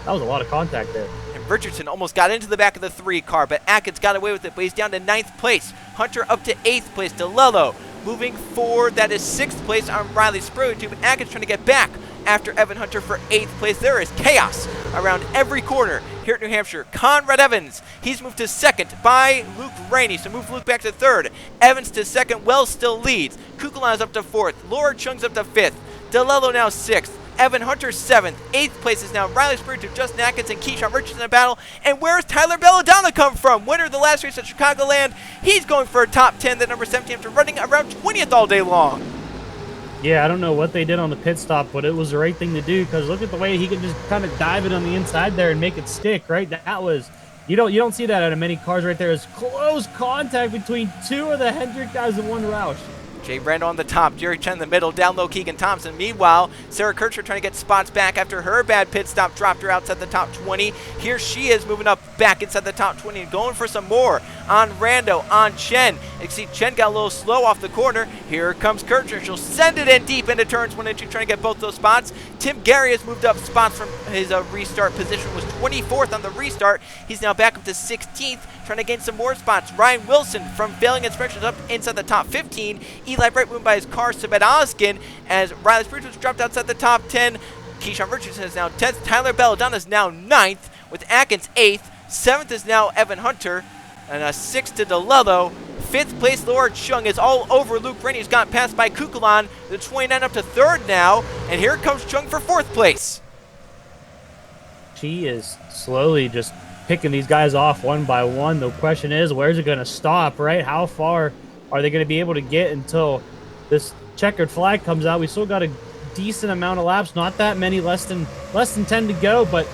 Speaker 2: lot of contact there.
Speaker 1: Richardson almost got into the back of the 3 car, but Atkins got away with it, but he's down to 9th place. Hunter up to 8th place. DeLello moving forward. That is 6th place on Riley Sprotube. Atkins trying to get back after Evan Hunter for 8th place. There is chaos around every corner here at New Hampshire. Conrad Evans, he's moved to 2nd by Luke Rainey, so move Luke back to 3rd. Evans to 2nd. Wells still leads. Kukulan's up to 4th. Laura Chung's up to 5th. DeLello now 6th. Evan Hunter 7th. 8th place is now Riley Sprotube, Justin Atkins, and Keyshawn Richardson in battle. And where's Tyler Belladonna come from? Winner of the last race at Chicagoland. He's going for a top 10, that number 17, after running around 20th all day long.
Speaker 2: Yeah, I don't know what they did on the pit stop, but it was the right thing to do, because look at the way he can just kind of dive it on the inside there and make it stick, right? That was, you don't see that out of many cars right there. It's close contact between 2 of the Hendrick guys and 1 Roush.
Speaker 1: Jay Brando on the top, Jerry Chen in the middle, down low Keegan Thompson. Meanwhile, Sarah Kirchner trying to get spots back after her bad pit stop dropped her outside the top 20. Here she is moving up back inside the top 20 and going for some more on Rando, on Chen. You can see Chen got a little slow off the corner. Here comes Kirchner. She'll send it in deep into turns 1 and 2, trying to get both those spots. Tim Gary has moved up spots from his restart position, was 24th on the restart. He's now back up to 16th, trying to gain some more spots. Ryan Wilson from failing inspections up inside the top 15. Eli Bright moved by his car, Sabet Oskin, as Riley Sprotube dropped outside the top 10. Keyshawn Richardson is now 10th. Tyler Belladonna is now 9th, with Atkins 8th. 7th is now Evan Hunter, and 6th to DeLello. 5th place, Laura Chung, is all over Luke Rainey, who's gotten passed by Kukulan. The 29 up to 3rd now, and here comes Chung for 4th place.
Speaker 2: She is slowly just picking these guys off one by one. The question is, where's it going to stop, right? How far are they going to be able to get until this checkered flag comes out? We still got a decent amount of laps, not that many, less than 10 to go, but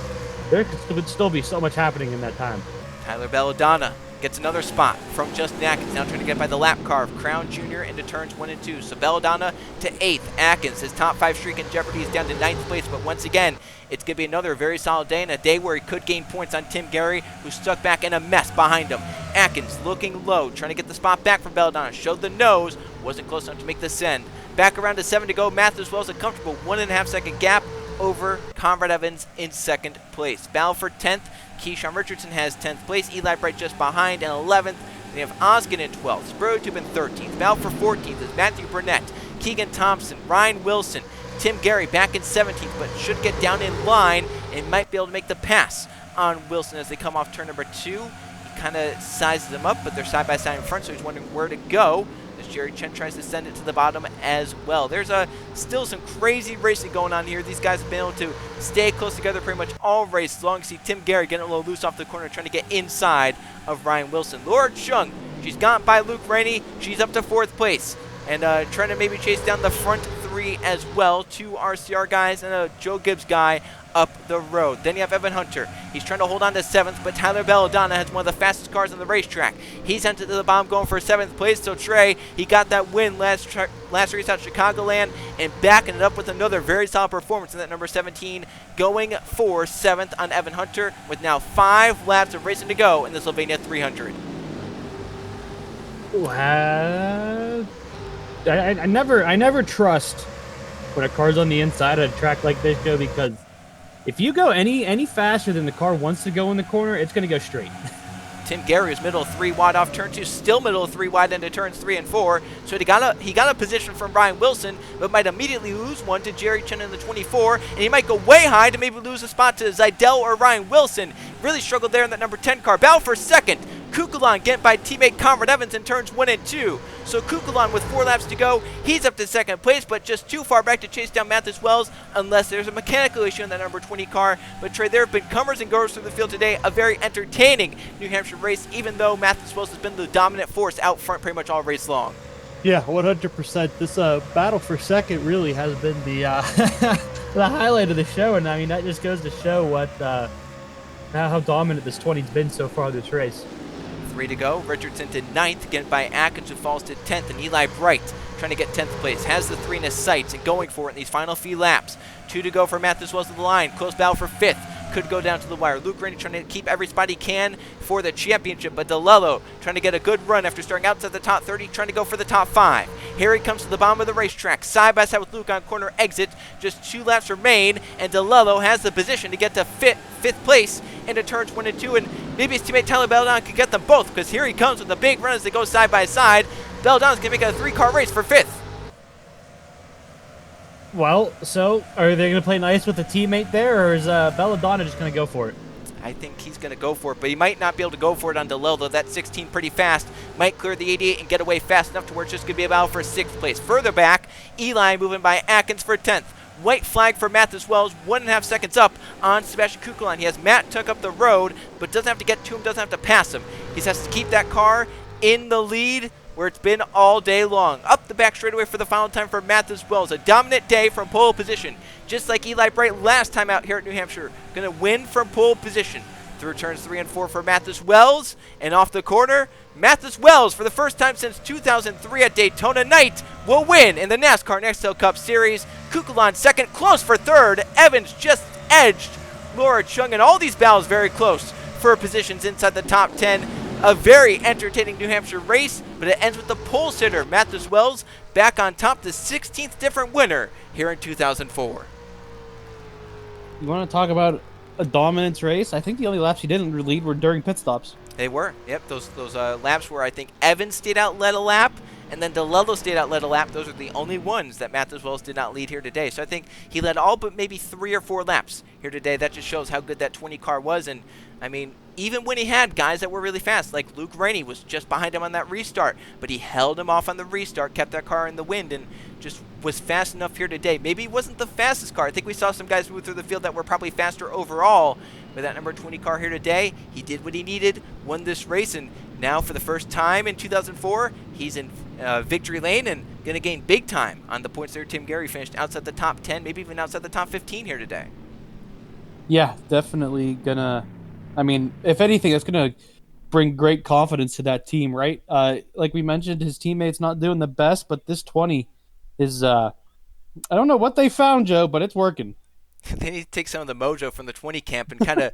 Speaker 2: there could still be so much happening in that time.
Speaker 1: Tyler Belladonna gets another spot from Justin Atkins, now trying to get by the lap car of Crown Jr. into turns 1 and 2. So Belladonna to 8th. Atkins, his top 5 streak in jeopardy, is down to 9th place, but once again, it's going to be another very solid day, and a day where he could gain points on Tim Gary, who's stuck back in a mess behind him. Atkins looking low, trying to get the spot back from Belladonna. Showed the nose, wasn't close enough to make the send. Back around to 7 to go. Matthews Wells a comfortable 1.5 second gap over Conrad Evans in second place. Battle for 10th, Keyshawn Richardson has 10th place, Eli Bright just behind in 11th. We have Oskin in 12th, Sprotube in 13th. Battle for 14th is Matthew Burnett, Keegan Thompson, Ryan Wilson, Tim Gary back in 17th, but should get down in line and might be able to make the pass on Wilson as they come off turn number 2. He kind of sizes them up, but they're side by side in front, so he's wondering where to go as Jerry Chen tries to send it to the bottom as well. There's still some crazy racing going on here. These guys have been able to stay close together pretty much all race long. See Tim Gary getting a little loose off the corner, trying to get inside of Ryan Wilson. Laura Chung, she's gone by Luke Rainey. She's up to 4th place and trying to maybe chase down the front 3 as well. 2 RCR guys and a Joe Gibbs guy up the road. Then you have Evan Hunter. He's trying to hold on to 7th, but Tyler Belladonna has one of the fastest cars on the racetrack. He's entered to the bottom going for 7th place. So Trey, he got that win last race out Chicagoland and backing it up with another very solid performance in that number 17, going for 7th on Evan Hunter with now 5 laps of racing to go in the Sylvania 300.
Speaker 5: I never trust when a car's on the inside of a track like this, Joe, because if you go any faster than the car wants to go in the corner, it's going to go straight.
Speaker 1: Tim Gary is middle 3 wide off turn 2, still middle 3 wide into turns 3 and 4. So he got a position from Brian Wilson, but might immediately lose one to Jerry Chen in the 24, and he might go way high to maybe lose a spot to Zidell or Ryan Wilson. Really struggled there in that number 10 car. Battle for 2nd. Kukulon get by teammate Conrad Evans in turns 1 and 2. So Kukulon with 4 laps to go, he's up to 2nd place, but just too far back to chase down Mathis Wells unless there's a mechanical issue in that number 20 car. But Trey, there have been comers and goers through the field today. A very entertaining New Hampshire race, even though Mathis Wells has been the dominant force out front pretty much all race long.
Speaker 5: Yeah, 100%. This battle for 2nd really has been the the highlight of the show, and I mean that just goes to show what how dominant this 20's been so far this race.
Speaker 1: 3 to go. Richardson to 9th, get by Atkins, who falls to 10th, and Eli Bright trying to get 10th place. Has the 3 in his sights and going for it in these final few laps. 2 to go for Mathis Wells to the line. Close battle for 5th. Could go down to the wire. Luke Rainey trying to keep every spot he can for the championship, but DeLello trying to get a good run after starting outside the top 30, trying to go for the top 5. Here he comes to the bottom of the racetrack, side by side with Luke on corner exit. Just 2 laps remain, and DeLello has the position to get to 5th place into turns 1 and 2, and maybe his teammate Tyler Belladonna could get them both, because here he comes with a big run as they go side by side. Belladonna's going to make a 3-car race for 5th.
Speaker 5: Well, so are they going to play nice with a teammate there, or is Belladonna just going to go for it?
Speaker 1: I think he's going to go for it, but he might not be able to go for it on DeLello, though that 16 pretty fast. Might clear the 88 and get away fast enough to where it's just going to be a battle for 6th place. Further back, Eli moving by Atkins for 10th. White flag for Mathis Wells, 1.5 seconds up on Sebastian Kukulon. He has Matt tuck up the road, but doesn't have to get to him, doesn't have to pass him. He just has to keep that car in the lead where it's been all day long. Up the back straightaway for the final time for Mathis Wells. A dominant day from pole position, just like Eli Bright last time out here at New Hampshire. Going to win from pole position. Through turns 3 and 4 for Mathis Wells, and off the corner, Mathis Wells, for the first time since 2003 at Daytona Night, will win in the NASCAR Nextel Cup Series. Kukulon 2nd, close for 3rd. Evans just edged Laura Chung, and all these battles very close for positions inside the top 10. A very entertaining New Hampshire race, but it ends with the pole sitter, Mathis Wells, back on top, the 16th different winner here in 2004.
Speaker 2: You want to talk about a dominance race? I think the only laps he didn't lead were during pit stops.
Speaker 1: They were. Yep, those laps where I think Evans stayed out, led a lap, and then DeLello stayed out, led a lap. Those are the only ones that Mathis Wells did not lead here today. So I think he led all but maybe 3 or 4 laps here today. That just shows how good that 20 car was. And, I mean, even when he had guys that were really fast, like Luke Rainey was just behind him on that restart, but he held him off on the restart, kept that car in the wind, and just was fast enough here today. Maybe he wasn't the fastest car. I think we saw some guys move through the field that were probably faster overall. But that number 20 car here today, he did what he needed, won this race, and now for the first time in 2004, he's in victory lane and going to gain big time on the points there. Tim Gary finished outside the top 10, maybe even outside the top 15 here today.
Speaker 2: Yeah, definitely gonna. I mean, if anything, it's gonna bring great confidence to that team, right? Like we mentioned, his teammates not doing the best, but this 20 is. I don't know what they found, Joe, but it's working.
Speaker 1: They need to take some of the mojo from the 20 camp and kind of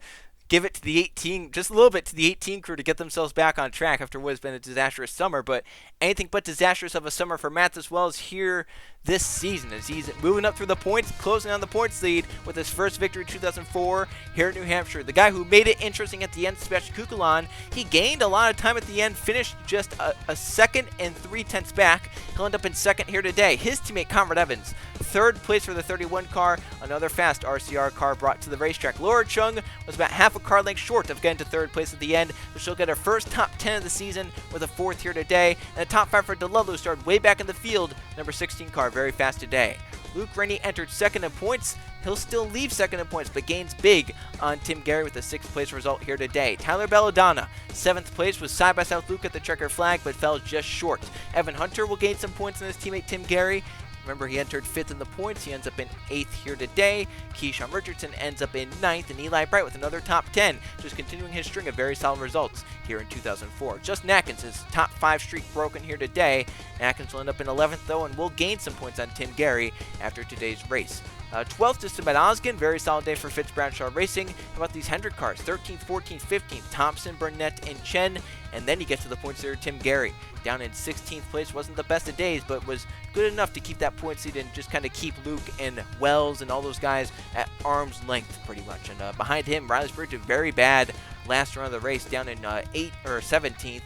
Speaker 1: give it to the 18, just a little bit to the 18 crew to get themselves back on track after what has been a disastrous summer. But anything but disastrous of a summer for Matt as well as here this season, as he's moving up through the points, closing on the points lead with his first victory in 2004 here at New Hampshire. The guy who made it interesting at the end, Sebastian Kukulan, he gained a lot of time at the end, finished just a second and 3/10 back. He'll end up in second here today. His teammate Conrad Evans, third place for the 31 car, another fast RCR car brought to the racetrack. Laura Chung was about half a car length short of getting to third place at the end, but she'll get her first top 10 of the season with a fourth here today. And the top 5 for DeLello started way back in the field, number 16 car, very fast today. Luke Rennie entered second in points. He'll still leave second in points, but gains big on Tim Gary with a 6th place result here today. Tyler Belladonna, 7th place, was side by side with Luke at the checker flag, but fell just short. Evan Hunter will gain some points on his teammate Tim Gary. Remember, he entered 5th in the points. He ends up in 8th here today. Keyshawn Richardson ends up in 9th, and Eli Bright with another top 10, just continuing his string of very solid results here in 2004. Justin Atkins, his top 5 streak broken here today. Atkins will end up in 11th, though, and will gain some points on Tim Gary after today's race. 12th is Matt Oskin. Very solid day for Fitz Bradshaw Racing. How about these Hendrick cars? 13th, 14th, 15th. Thompson, Burnett, and Chen. And then you get to the points there, Tim Gary. Down in 16th place. Wasn't the best of days, but was good enough to keep that point lead and just kind of keep Luke and Wells and all those guys at arm's length pretty much. And behind him, Riley Spirit did very bad last round of the race, down in 8th or 17th.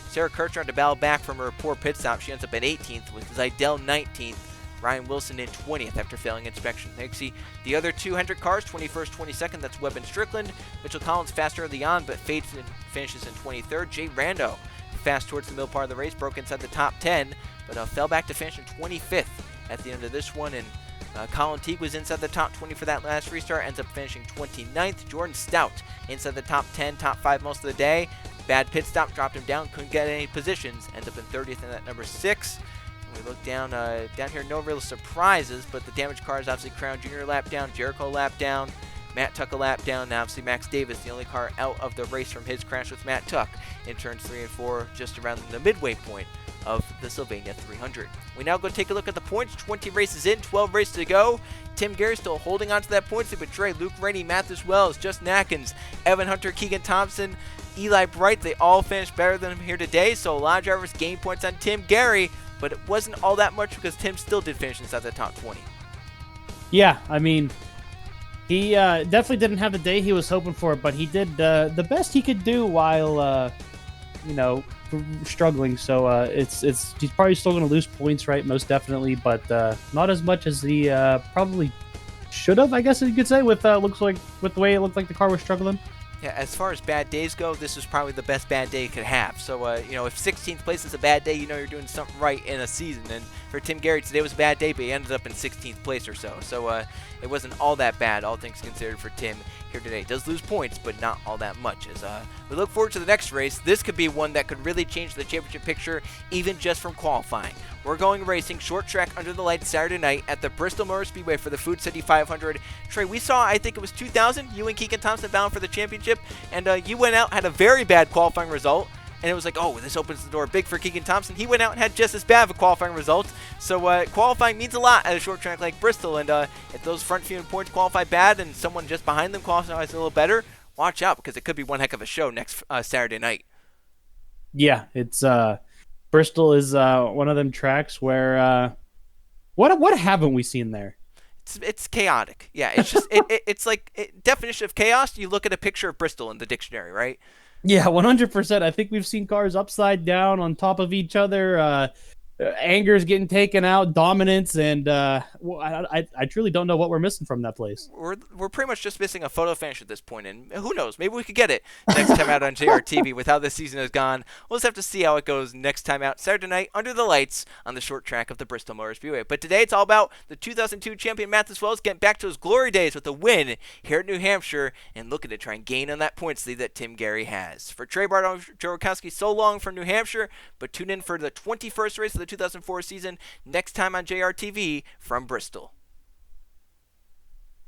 Speaker 1: Sarah Kirchner had to battle back from her poor pit stop. She ends up in 18th with Zidell 19th. Ryan Wilson in 20th after failing inspection. You can see the other 2 Hendrick cars, 21st, 22nd. That's Webb and Strickland. Mitchell Collins fast early on, but fades and finishes in 23rd. Jay Rando fast towards the middle part of the race, broke inside the top 10, but fell back to finish in 25th at the end of this one. And Colin Teague was inside the top 20 for that last restart, ends up finishing 29th. Jordan Stout inside the top 10, top 5 most of the day. Bad pit stop dropped him down, couldn't get any positions, ends up in 30th in that number 6. We look down here, no real surprises, but the damaged cars obviously Crown Jr. lap down, Jericho lap down, Matt Tuck a lap down, and obviously Max Davis, the only car out of the race from his crash with Matt Tuck in turns 3 and 4, just around the midway point of the Sylvania 300. We now go take a look at the points. 20 races in, 12 races to go. Tim Gary still holding on to that points lead, but Trey, Luke Rennie, Mathis Wells, Justin Atkins, Evan Hunter, Keegan Thompson, Eli Bright, they all finished better than him here today, so a lot of drivers gained points on Tim Gary, but it wasn't all that much because Tim still did finish inside the top 20.
Speaker 2: Yeah, I mean, he definitely didn't have the day he was hoping for, but he did the best he could do while, struggling. So he's probably still going to lose points, right? Most definitely, but not as much as he probably should have, I guess you could say, with the way it looked like the car was struggling.
Speaker 1: Yeah, as far as bad days go, this is probably the best bad day he could have. So, if 16th place is a bad day, you're doing something right in a season. And for Tim Gary, today was a bad day, but he ended up in 16th place or so. So, it wasn't all that bad, all things considered, for Tim here today. Does lose points, but not all that much. As we look forward to the next race, this could be one that could really change the championship picture, even just from qualifying. We're going racing short track under the lights Saturday night at the Bristol Motor Speedway for the Food City 500. Trey, we saw, I think it was 2000, you and Keegan Thompson bound for the championship, and you went out, had a very bad qualifying result, and it was like, oh, this opens the door big for Keegan Thompson. He went out and had just as bad of a qualifying result. So qualifying means a lot at a short track like Bristol, and if those front few points qualify bad and someone just behind them qualifies a little better, watch out, because it could be one heck of a show next Saturday night.
Speaker 2: Yeah, it's Bristol is one of them tracks where what haven't we seen there?
Speaker 1: It's chaotic. Yeah, it's just it's like definition of chaos. You look at a picture of Bristol in the dictionary, right?
Speaker 2: Yeah, 100%. I think we've seen cars upside down on top of each other. Anger's getting taken out, dominance, and I truly don't know what we're missing from that place.
Speaker 1: We're pretty much just missing a photo finish at this point, and who knows? Maybe we could get it next time out on JRTV with how this season has gone. We'll just have to see how it goes next time out Saturday night under the lights on the short track of the Bristol Motor Speedway. But today it's all about the 2002 champion Mathis Wells getting back to his glory days with a win here at New Hampshire and looking to try and gain on that points lead that Tim Gary has. For Trey Barton, Joe Rokowski, so long from New Hampshire, but tune in for the 21st race of the 2004 season next time on JRTV from Bristol.